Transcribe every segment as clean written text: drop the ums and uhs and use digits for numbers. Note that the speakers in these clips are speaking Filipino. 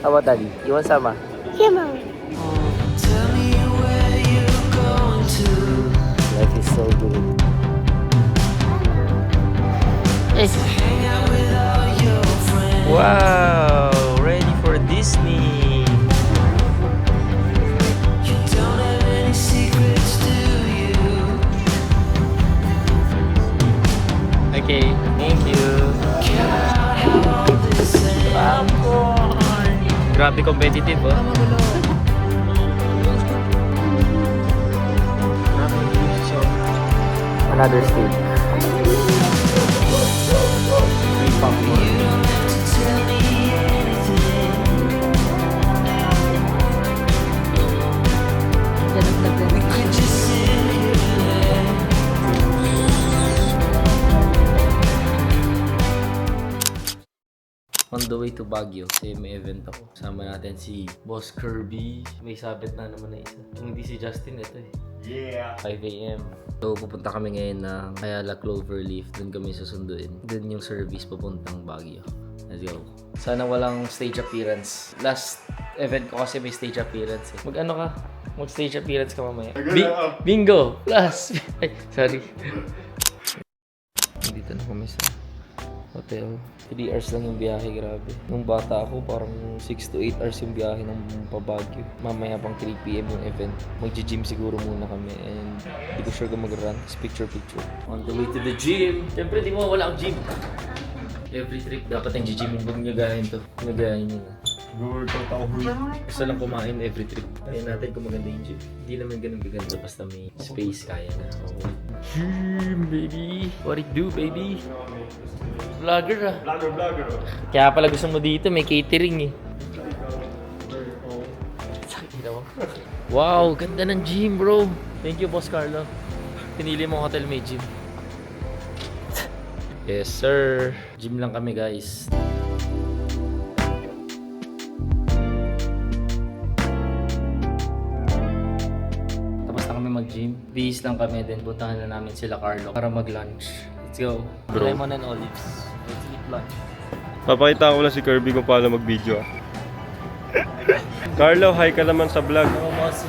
How about Daddy? You want sama? Yeah, Mom. Life is so good. Wow! Ready for Disney! Okay, thank you. Grabe competitive, oh. Another steak. Free popcorn. On the way to Baguio, kasi may event ako. Sama natin si Boss Kirby. May sabit na naman na isa. Kung hindi si Justin, ito eh. Yeah! 5 a.m. So, pupunta kami ngayon ng Ayala Cloverleaf. Doon kami susunduin. Doon yung service papuntang Baguio. Let's go. Sana walang stage appearance. Last event ko kasi may stage appearance eh. Mag-ano ka? Mag-stage appearance ka mamaya. Bingo! Plus! Ay, sorry. Dito na kami sa hotel. 3 hours lang yung biyahe, grabe. Nung bata ako, parang 6 to 8 hours yung biyahe ng Baguio. Mamaya pang 3 p.m. yung event. Mag-gym siguro muna kami and hindi ko sure kung mag-run. Picture. On the way to the gym. Siyempre, di mo wala ang gym. Every trip, dapat ang gym. Huwag nyo gayahin to. Nagayahin nyo na. Workout ako, bro. Gusto lang kumain every trip. Kaya natin kung maganda yung gym. Hindi naman ganun gaganda basta may space kaya na. Okay. Gym, baby! What it do, baby? Vlogger ah. Vlogger. Kaya pala gusto mo dito, may catering eh. Wow, ganda ng gym, bro. Thank you, Boss Carlo. Pinili mo hotel may gym. Yes, sir. Gym lang kami, guys. Tapos na kami mag-gym. Bihis lang kami, then puntahan na namin sila Carlo para mag-lunch. Let's go. Bro. Lemon and olives. Let's eat lunch. Papakita ko lang si Kirby kung paano mag-video. Carlo, hi ka naman sa vlog. Ako boss,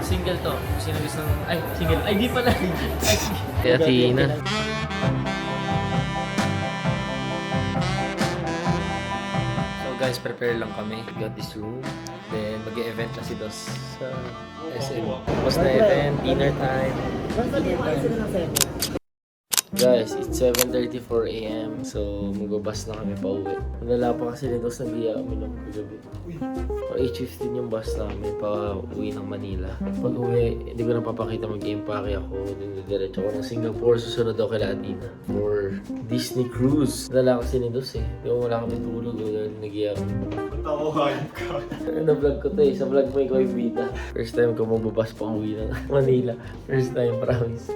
single to. Sino gusto ng... Ay, single. Ay, di pala. Ay, kaya Tina. So guys, prepare lang kami. We got this room. Then, mag-e-event na si Dos sa SM. Tapos na event, dinner time. Guys, it's 7:34 a.m. So, magbabas na kami pa uwi. Wala pa kasi nito sa biya kami ng kagabi. O 8:15 yung bus namin pa uwi ng Manila. Pag uwi, hindi ko na papakita mag-impake ako. Diretso ako ng Singapore. Susunod ako kay Latina for Disney Cruise. Wala kasi ni Dos eh. Yung wala kami tulog. Nag-iyak. Punta ko, hype ka. Na-vlog ko to eh. Sa vlog mo ikaw yung bida. First time ko magbabas pa uwi ng Manila. First time, promise.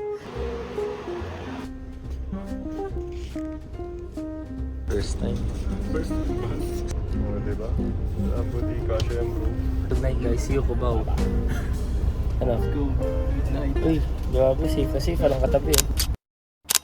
First time. Oo, diba? Apo di kasha yan, bro. Good night guys, see you Cubao. Ano? Let's go. Good night. Uy, grabe, safe na safe. Walang katabi eh.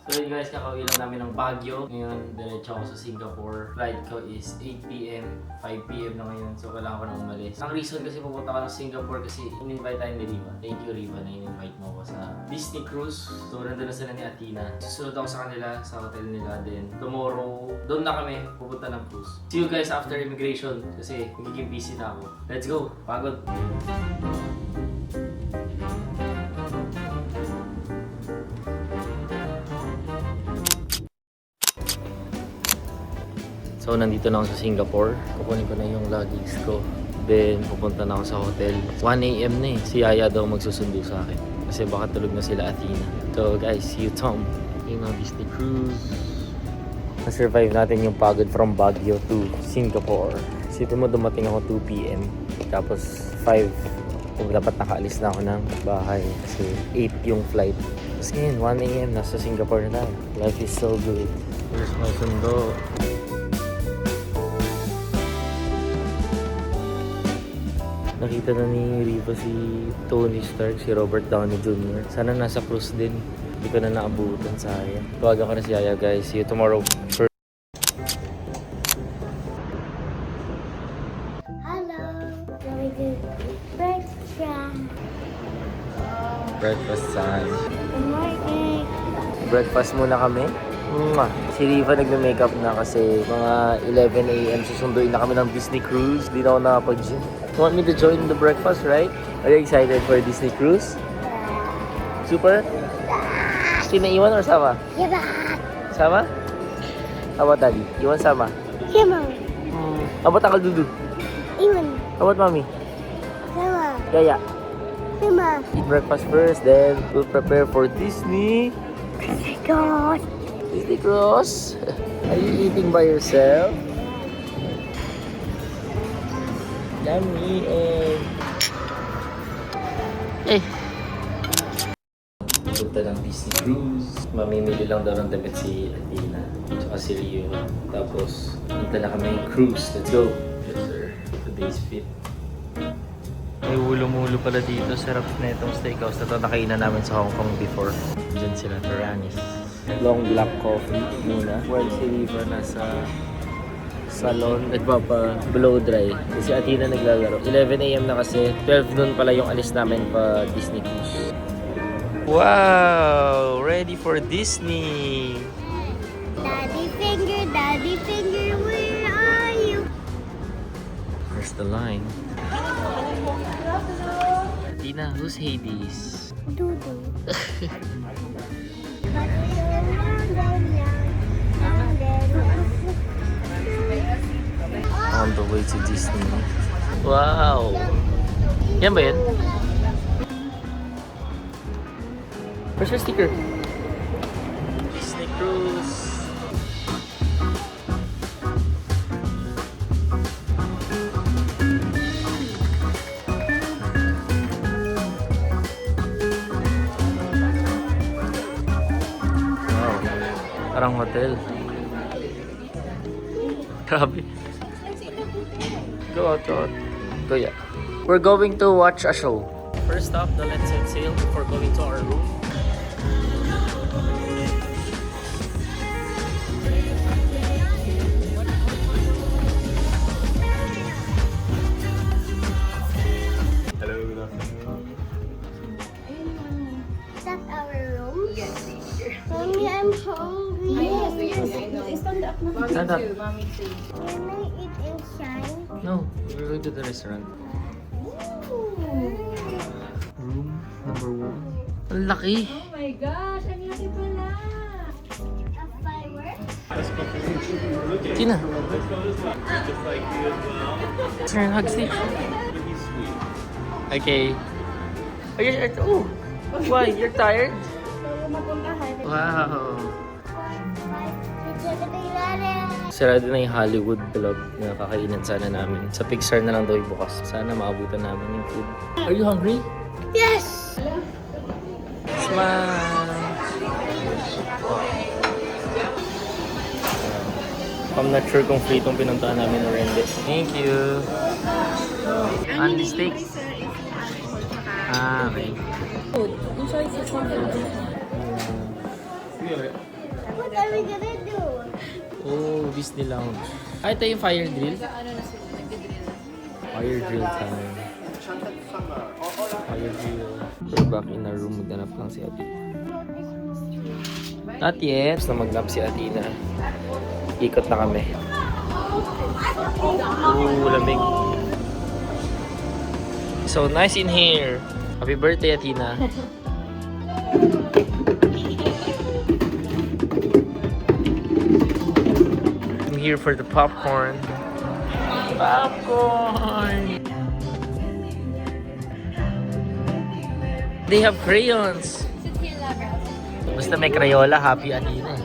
So yun guys, kakauwi lang namin ng Baguio. Ngayon, diretso ako sa Singapore. Flight ko is 8 p.m. 5 p.m. na ngayon. So kailangan ko na umalis. Ang reason kasi pupunta ka ng Singapore kasi in-invite tayo ni Riva. Thank you Riva na in-invite mo ako sa Disney Cruise. So nandun na sila ni Athena. Susunod ako sa kanila, sa hotel nila. Then tomorrow, doon na kami pupunta ng cruise. See you guys after immigration kasi magiging busy na ako. Let's go! Pagod! So, nandito na ako sa Singapore. Kukunin ko na yung luggage ko. Then, pupunta na ako sa hotel. 1 a.m. na eh. Si Yaya daw magsusundo sa akin. Kasi baka tulog na sila Athena. So, guys, see you Tom. Yung Disney Cruise. Na-survive natin yung pagod from Baguio to Singapore. Isipin mo, dumating ako 2 p.m. Tapos, 5. Kung dapat nakaalis na ako ng bahay. Kasi 8 yung flight. Tapos ngayon, 1 a.m. nasa Singapore na tayo. Life is so good. Here's my sundo. Nakita na ni Riva si Tony Stark, si Robert Downey Jr. Sana nasa cruise din. Hindi ko na naabutan, sayang. Tawagan ko na si Yaya guys. See you tomorrow. Breakfast time. Good morning. Breakfast muna kami. Mwah. Si Riva nagme-makeup na kasi mga 11 a.m. susunduin na kami ng Disney Cruise. Di na ako nakapag-gym. You want me to join the breakfast, right? Are you excited for Disney Cruise? Super? Sino iwan or sama? Yaba. Sama? How about daddy? Iwan sama? Sama. How about Uncle Dudu? Iwan. How about mommy? Sama. Yaya? Sama. Eat breakfast first, then we'll prepare for Disney. God. Disney Cruise? Are you eating by yourself? Yummy eh. Punta ng Disney Cruise. Mamimili lang daw ng damit si Athena. Tsaka si Rio. Tapos, punta na kami ng cruise. Let's go! Yes sir. Today's fit. May ulo-mulo pala dito. Sarap na itong steakhouse na ito. Nakainan namin sa Hong Kong before. Diyan sila, Taranis. Long black coffee muna. While si Riva nasa salon, nagpapa-blow dry. Kasi Athena naglalaro. 11 a.m. na kasi. 12 noon pala yung alis namin pa Disney Cruise. Wow! Ready for Disney! Daddy finger, where are you? Where's the line? Athena, who's Hades? Doodle. On the way to Disney. Wow! Yan ba yan? Where's your sticker? Disney Cruise. Wow. Parang hotel. Grabe. Go out, go out. Go, yeah. We're going to watch a show. First stop, the Let's Set Sail before going to our room. Hello, good afternoon. Is that our room? Yes, teacher. Mommy, I'm hungry. Stand up. Can I eat inside? No, we're going to the restaurant. Room number 1. Ang laki. Oh my gosh, ang laki pala. A firework? Tina. Turn hug stick. Okay. Are you, oh, why? You're tired? Wow. Sarado na yung Hollywood vlog na kakainan sana namin. Sa Pixar na lang daw yung bukas. Sana maabutan namin yung food. Are you hungry? Yes! Smile! I'm not sure kung free itong pinuntahan namin or hindi. Thank you! Andy steak? Ah, okay. What are we gonna do? Oh, Disney Lounge. Ah, ito yung fire drill? Fire drill time. Fire drill. We're back in our room. Magdanap lang si Athena. Not yet. Basta magnap si Athena. Ikot na kami. Ooh, lamig. So nice in here. Happy birthday, Athena. I'm here for the popcorn. Popcorn! They have crayons. Basta may Crayola, happy Athena.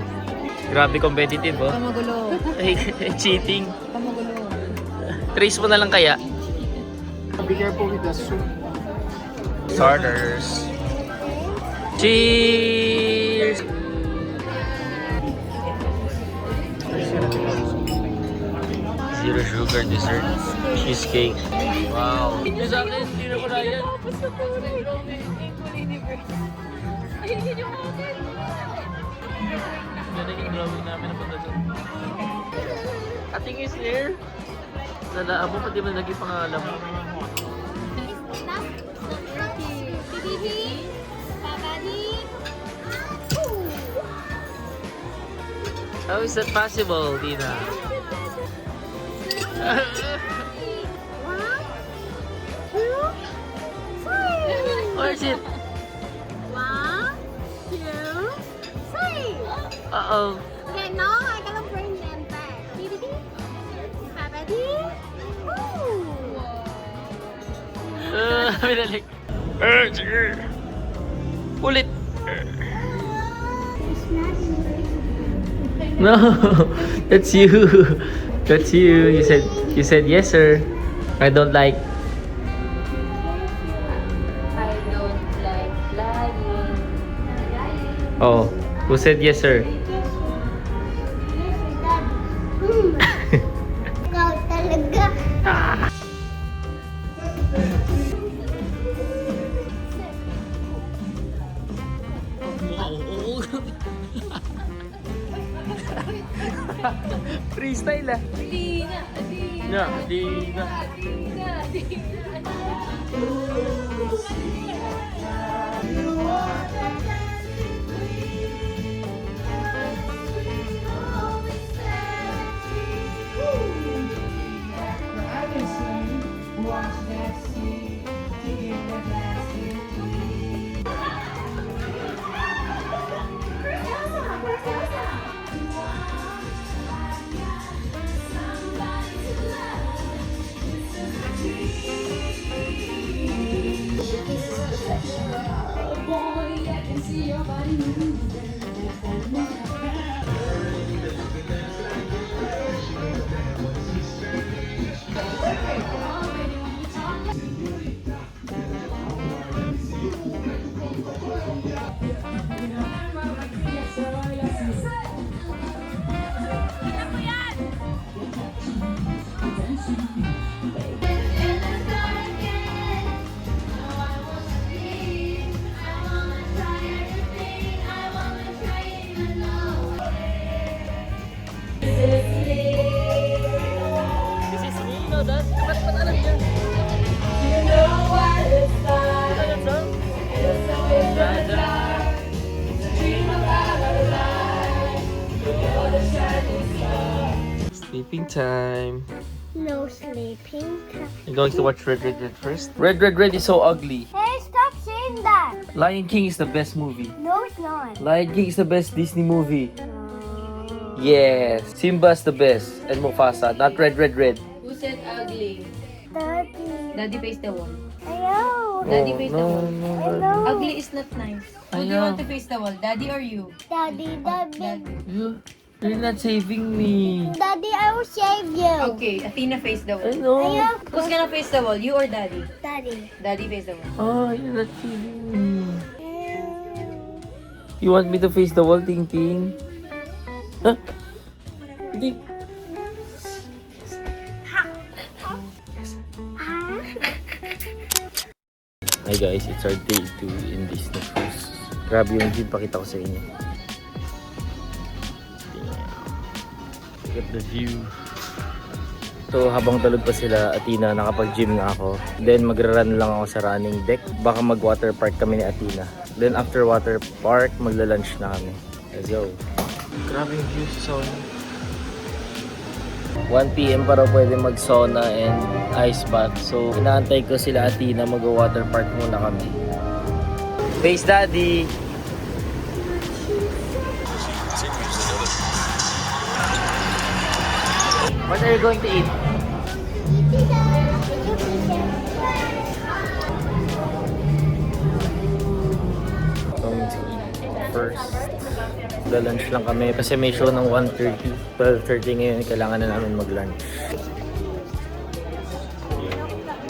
Grabe competitive, oh. Pamagulo. Ay, cheating. Pamagulo. Trace mo na lang kaya. Be careful with the soup. Starters. Cheers! Zero sugar dessert. Cheesecake. Wow. Hindi sa akin, hindi na ko na yan. Ayun yun yung akin. Yan yung drawing namin na punta dyan. Ating is here. Nalaan mo, pati ba naging pangalan mo? How is that possible, Dina? What is it? 1, 2, 3. Uh-oh. Okay, now I'm gonna bring them back. Babadi. Binalik. Sige. Ulit. No, that's you. That's you. You said yes, sir. I don't like. I don't like flying. Oh, who said yes, sir? Ikaw talaga. Freestyle ah. Dina, Yeah, Dina. Dina, Dina. This is me, no, Dad. Ba't alam niya? Ano yung song? Sleeping time. No sleeping. You're going to watch Red Red Red first? Red Red Red is so ugly. Hey, stop saying that. Lion King is the best movie. No, it's not. Lion King is the best Disney movie. Yes. Simba's the best. And Mufasa. Not Red Red Red. Who said ugly? Daddy. Daddy face the wall. Ayaw. Daddy face the wall. Ayaw. Ugly is not nice. Who do you Ayaw. want to face the wall? Daddy or you? Daddy, Daddy. You're not saving me. Daddy, I will save you. Okay, Athena face the I wall. know. Ayaw. Who's gonna face the wall? You or Daddy? Daddy. Daddy face the wall. Oh, you're not saving me. You want me to face the wall, Ting Ting? Huh? Ting. Hi guys, it's our day 2 in Disney Cruise. Grabe yung gym, pakita ko sa inyo. Look at the view. So habang tulog pa sila, Athena, nakapag-gym na ako. Then magra-run lang ako sa running deck. Baka mag-water park kami ni Athena. Then after water park, magla-lunch na kami. Let's go. Grabe yung view sa sauna. 1 PM para pwede mag-sauna and ice bath. So inaantay ko sila Athena, mag-water park muna kami. Face Daddy! What are you going to eat? Going to eat first. Lunch lang kami kasi may show ng 1:30. 12:30 ngayon, kailangan na namin mag-lunch.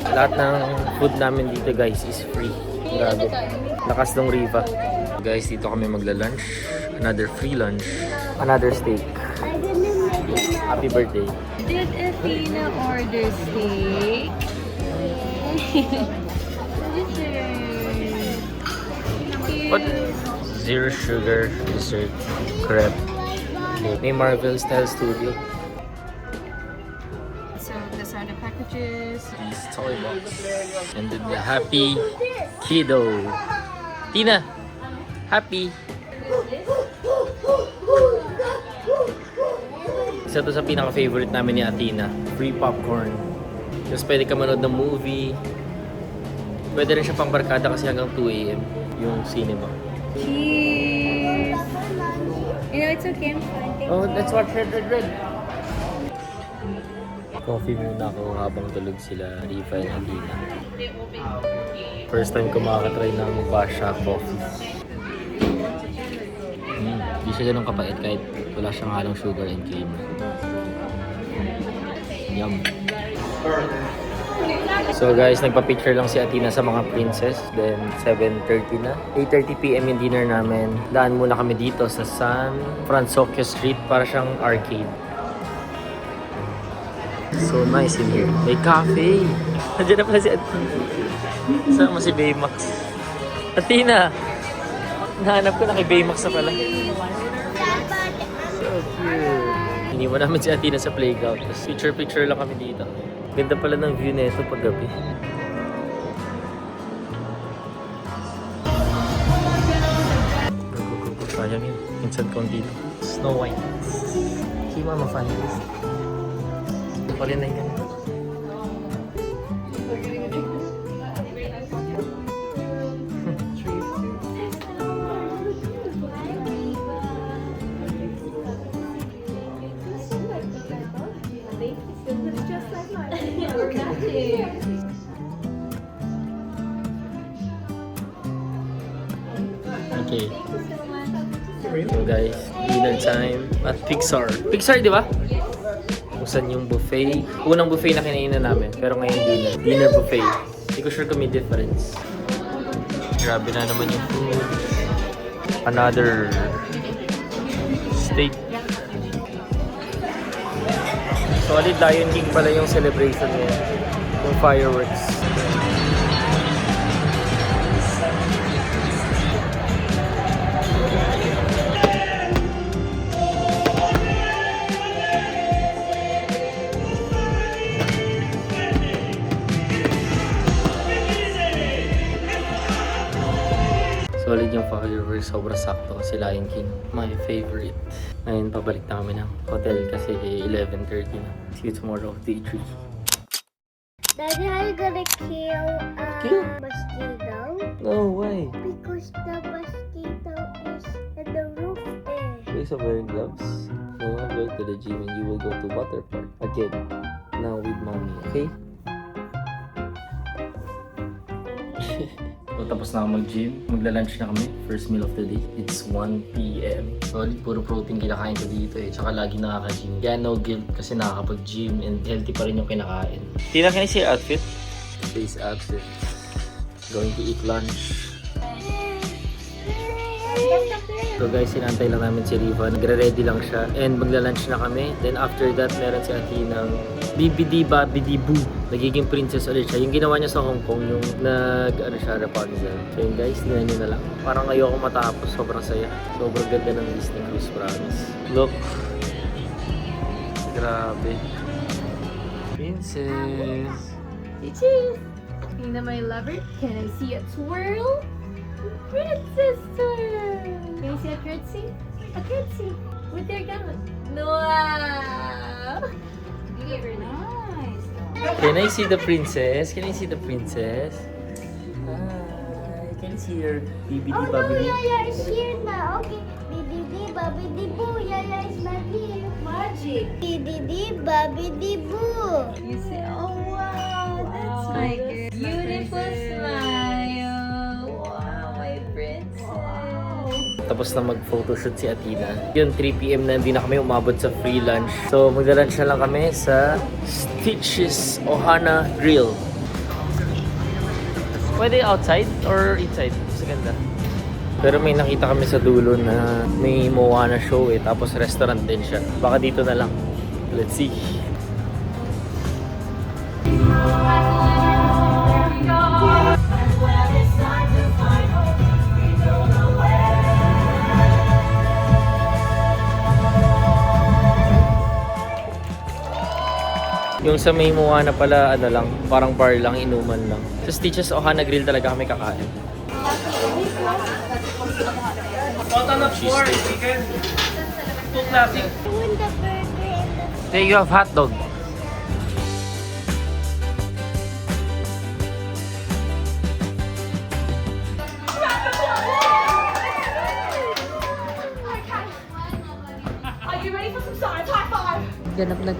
Lahat ng food namin dito guys is free. Grabe. Lakas ng Riva. Guys, dito kami magla-lunch. Another free lunch. Another steak. I'm gonna make it now. Happy birthday. Did Athena order steak? What? Zero sugar dessert crepe. May Marvel Style Studio. So, those are the pack of pouches. These toy box. And then the happy kiddo. Tina! Happy! Isa to sa pinaka-favorite namin ni Athena. Free popcorn. Tapos pwede ka manood ng movie. Pwede rin siya pang barkada kasi hanggang 2 AM yung cinema. Cheese. You know, it's okay. I'm fine. Thank Oh, you. let's watch Red. Coffee muna ako habang tulog sila Riva and Athena. First time ko makakatry ng Basha coffee. Hindi siya ganun kapait kahit wala siyang halong sugar and cream. Yum. So guys, nagpa-picture lang si Athena sa mga princess. Then 7:30 na. 8:30 PM yung dinner namin. Daan muna kami dito sa San Francisco Street para siyang arcade. So nice in here. May cafe. Nandiyan na pala si Athena. Sama si Baymax. Athena! Nahanap ko na kay Baymax na pala. So cute. Iniwan namin si Athena sa playground. Tapos picture lang kami dito. Ganda pala ng view nito pag gabi. Sayang yun. Instant count dito. Snow White. Si Mama finalist. Ito pa rin na yun. Okay. So guys, dinner time at Pixar. Pixar, di ba? Kung saan yung buffet. Unang buffet na kinainan namin, pero ngayon dinner. Dinner buffet. Hindi ko sure kung may difference. Grabe na naman yung food. Another steak. Solid Lion King pala yung celebration niya. Yung fireworks. Solid yung fireworks, sobrang sakto kasi Lion King, my favorite. Ngayon pabalik na kami ng hotel kasi 11:30 na. See you tomorrow, day 3. Daddy, are you gonna kill Kill? mosquito? No, why? Because the mosquito is in the roof there. Please wear gloves. You will go to the gym and you will go to water park again. Now with mommy, okay? So, tapos na ako mag-gym. Magla-lunch na kami. First meal of the day. It's 1 PM. Solid, puro protein kinakain ko dito eh. Tsaka lagi nakaka-gym. Kaya no guilt kasi nakakapag-gym and healthy pa rin yung kinakain. Tina, can I see your outfit? Today's outfit. Going to eat lunch. So guys, sinantay lang namin si Riva. Nagre-ready lang siya. And magla-lunch na kami. Then after that, meron si Athinang Bibidi Babidi Boo. Nagiging princess ulit siya. Yung ginawa niya sa Hong Kong, yung siya, Rapunzel. So yun guys, tingnan nyo na lang. Parang ayoko matapos. Sobrang saya. Sobrang ganda ng Disney Cruise, promise. Look. Grabe. Princess. Cheese. Tina, my lover, can I see a twirl? Princess twirl. Can you see a curtsy? A curtsy. With your gown. Wow. Nice. Can I see the princess? Can I see the princess? Hi. Can I see your Bibidi Oh no, Babidi? Yaya is here now. Okay. Bididi babidi boo. Yaya is not here. Magic. Bididi babidi boo. You see? Oh wow, that's my girl. Beautiful smile. Wow, my princess. Tapos na mag-photoshoot si Athena. Yun, 3 PM na hindi na kami umabot sa free lunch. So, magla-lunch na lang kami sa Stitches Ohana Grill. Pwede outside or inside? Mas ganda. Pero may nakita kami sa dulo na may Moana show eh. Tapos restaurant din siya. Baka dito na lang. Let's see. Yung sa may Moana pala, ano lang, parang bar lang, inuman lang. Sa Stitches Ohana Grill talaga kami kakain. I want the burger and the There you have hotdog.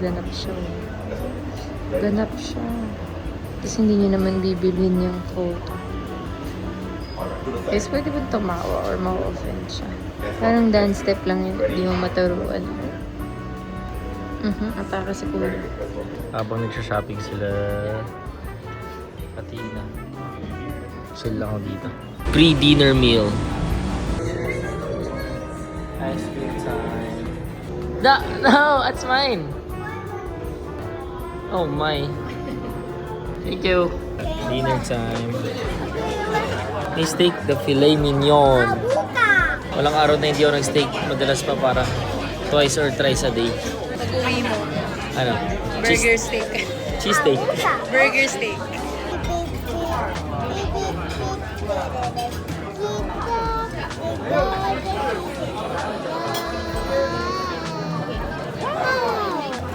Ganap siya. Ganap siya. Tapos hindi niyo naman bibilhin yung photo. Guys, pwede ba tumawa or ma-offend siya? Parang dance step lang yun. Hindi mo maturuan. Atake si Kuya. Habang nagsha-shopping sila, Athena. Chill lang ako dito. Pre-dinner meal. Ice cream time. No, that's mine. Oh my. Thank you. Dinner time. Please take the filet mignon. Walang araw na hindi ako nag-steak. Madalas pa parang twice or thrice a day. Pag-uwi mo, Ano? burger steak. Cheese steak. Burger steak.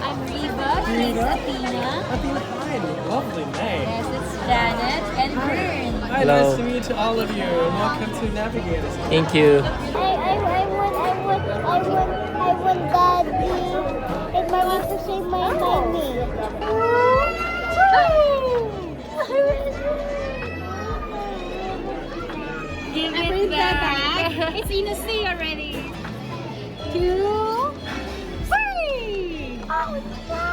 I'm Reba. This is Athena. Athena, hi. Lovely name. Yes, it's Janet and Vern. Hi, Hello. nice to meet all of you, and welcome to Navigators. Thank you. I want daddy and mommy to say my name. Give it back. It's in the sea already. 2, 3. Oh no!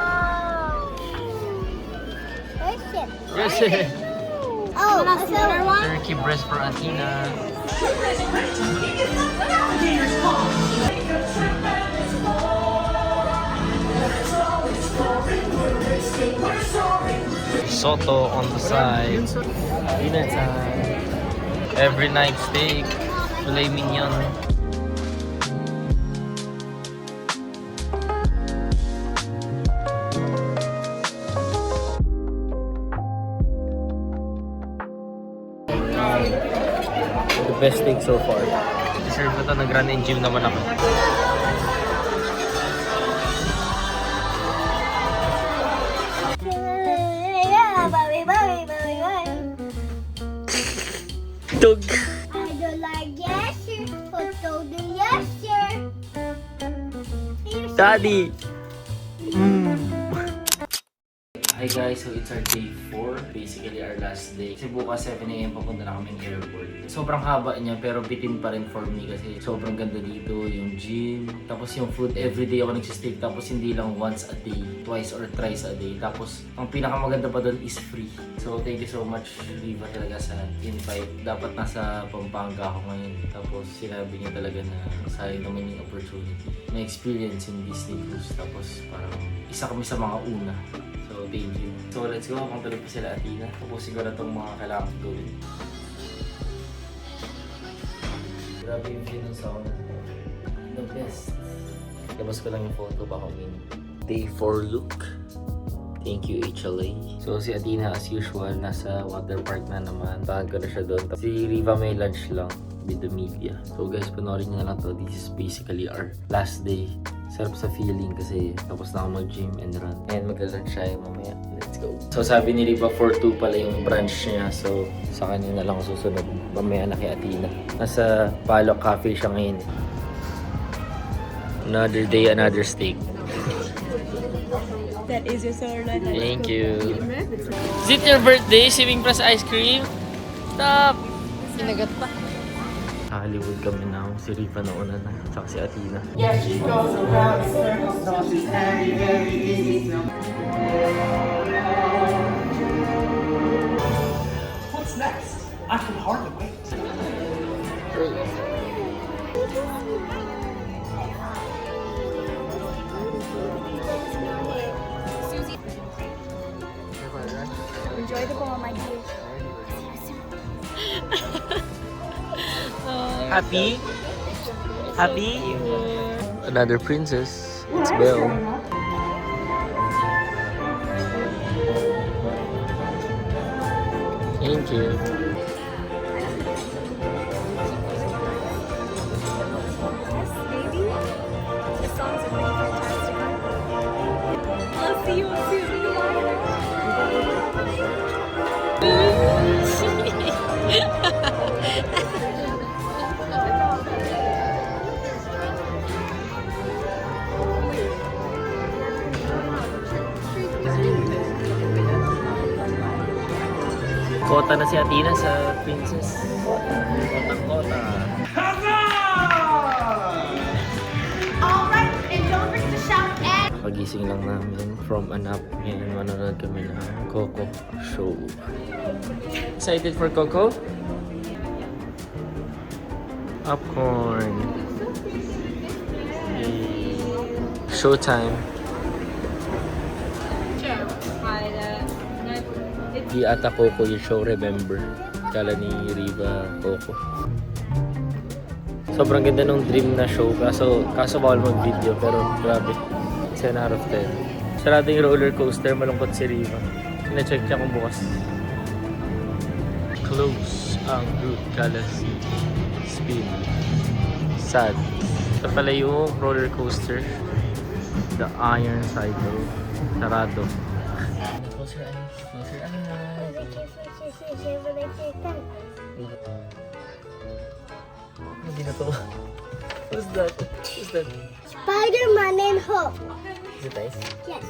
Where's it? Yes. Oh, Last another one. Turkey breast for Athena. Soto on the side. Dinner time. Every night steak. Filet mignon. The best steak so far. Deserve na to, nag-run and gym naman ako. Yeah, Bobby. Tug! I don't like yes, sir. Photo the yes, sir. Daddy! Hi guys, so it's our day 4, basically our last day. Kasi bukas 7 AM papunta na kaming airport. Sobrang haba niya pero bitin pa rin for me kasi sobrang ganda dito, yung gym. Tapos yung food, everyday ako nagsisteak tapos hindi lang once a day, twice or thrice a day. Tapos ang pinakamaganda pa doon is free. So thank you so much Riva talaga sa invite. Dapat nasa Pampanga ako ngayon. Tapos sinabi niya talaga na sayang naman yung opportunity. May experience in Disney Cruise tapos parang isa kami sa mga una. So, thank you. So, let's go. Kung tuloy pa sila Athena. Tapusin ko na itong mga kailangan ko tuloy. Grabe yung view ng sauna. The best. Labas ko lang yung photo pa kung Day 4 look. Thank you, HLA. So, si Athena as usual, nasa water park na naman. Tahan ko na siya doon. Si Riva may lunch lang with the media. So, guys, panoorin nyo na lang to. This is basically our last day. Sarap sa feeling kasi tapos na ako mag-gym and run. And mag-lunch tayo mamaya. Let's go. So sabi ni Riva, 4-2 pala yung branch niya. So sa kanya na lang susunod. Mamaya na kay Athena. Nasa Palo Cafe siya ngayon. Another day, another steak. That is your solar. Thank you. Is it your birthday? Swimming plus ice cream? Stop! Sinagat pa. Hollywood kami na. Si Riva na una na. Tsaka si Athena. What's next? I can hardly wait. Enjoy the ball, my dear. Happy? Happy? Another princess. It's Belle. Thank you. I'll see you soon. Kota na si Athena sa Princess. Kota-kota. Alright, and don't forget to shout at. Pagising lang namin from a nap. Ngayon manonood kami ng Coco show. Excited for Coco? Popcorn. Yay. Showtime. Di ata Coco yung show, remember? Kala ni Riva Coco. Sobrang ganda ng dream na show, kaso bawal mag-video, pero grabe. 10 out of 10. Sarado yung roller coaster, malungkot si Riva. Sina-check niya kung bukas. Close ang route, Galaxy. Spin. Sad. Ito pala yung roller coaster. The Iron Cycle. Sarado. Close your eyes. Close your eyes. Hindi na to. Who's that? Who's that? Spider-Man and Hulk. Is it nice? Yes.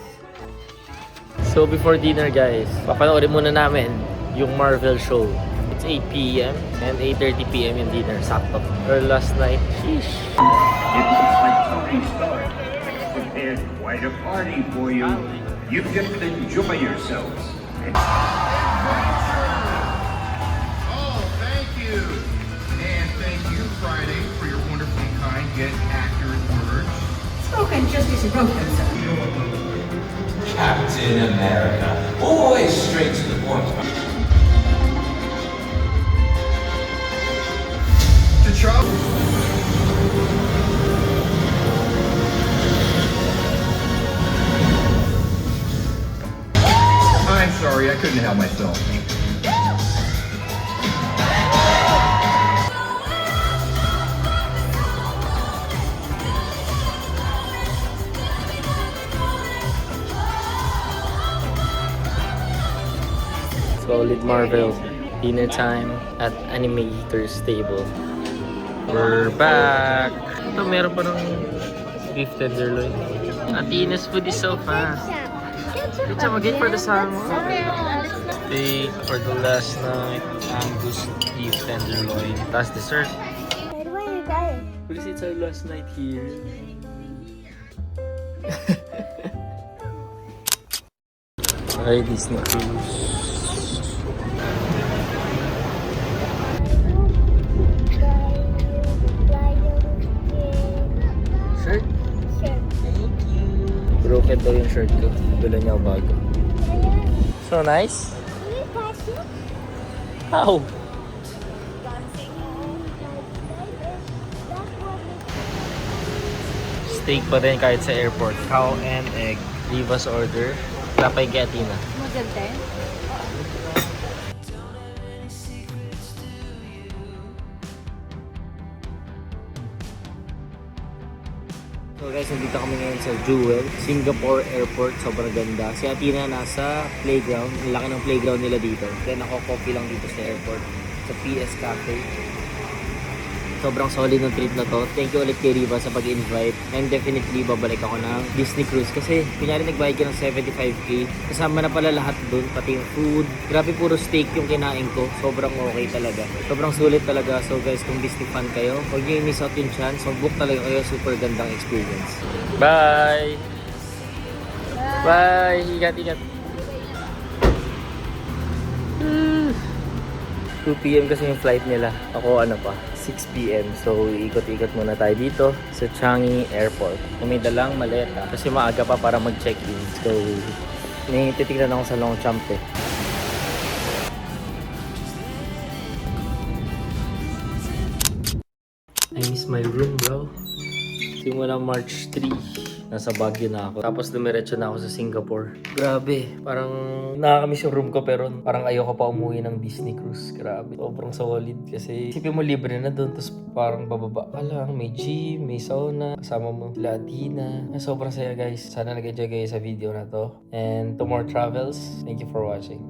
So before dinner guys, papanoorin muna namin yung Marvel show. It's 8 p.m. and 8:30 p.m. yung dinner. Sakto. Or last night, sheesh. It looks like Tony Stark prepared quite a party for you. You just enjoy yourselves. Oh, thank you. And thank you, Friday, for your wonderfully kind yet accurate words. Spoken just as you wrote them, sir. Captain America, always straight to the point. T'Challa. I'm sorry, I couldn't help myself. Solid Marvel. Dinner time at Animator's Table. We're back! Ito, meron pa ng beef tenderloin. Athena's food is so fast. Let's wait for the salmon. Steak for the last night. Angus beef tenderloin. That's dessert. Why do I die? Because it's our last night here. Alright, Disney Cruise. Shirt? Thank you. Broken daw yung shirt ko. Dala niya ako bago. So nice? How? Steak pa rin kahit sa airport. Cow and egg. Riva's order. Tapay kay Athena. Maganda. So guys, nandito kami ngayon sa Jewel, Singapore Airport. Sobrang ganda. Si Athena nasa playground. Ang laki ng playground nila dito. Then ako coffee lang dito sa airport. Sa PS Cafe. Sobrang solid ng trip na to. Thank you ulit kay Riva sa pag-invite. And definitely babalik ako ng Disney Cruise. Kasi kunyari nagbayad ka ng 75k. Kasama na pala lahat dun. Pati yung food. Grabe puro steak yung kinain ko. Sobrang okay talaga. Sobrang sulit talaga. So guys, kung Disney fan kayo, huwag nyo i-miss out yung chance. Mag-book talaga kayo. Super gandang experience. Bye! Bye! Ingat! 2 p.m. kasi yung flight nila. Ako ano pa, 6 p.m. So ikot-ikot muna tayo dito sa Changi Airport. Kung may dalang maleta kasi maaga pa para mag-check-in. So may titignan ako sa Longchamp eh. I miss my room, bro. Simula March 3 Nasa Baguio na ako. Tapos dumiretso na ako sa Singapore. Grabe. Parang nakakamiss yung room ko pero parang ayoko pa umuwi ng Disney Cruise. Grabe. Sobrang solid kasi isipin mo libre na doon. Tapos parang bababa ka lang. May gym, may sauna. Kasama mo Latina. Sobrang saya guys. Sana nag-enjoy kayo sa video na to. And to more travels, thank you for watching.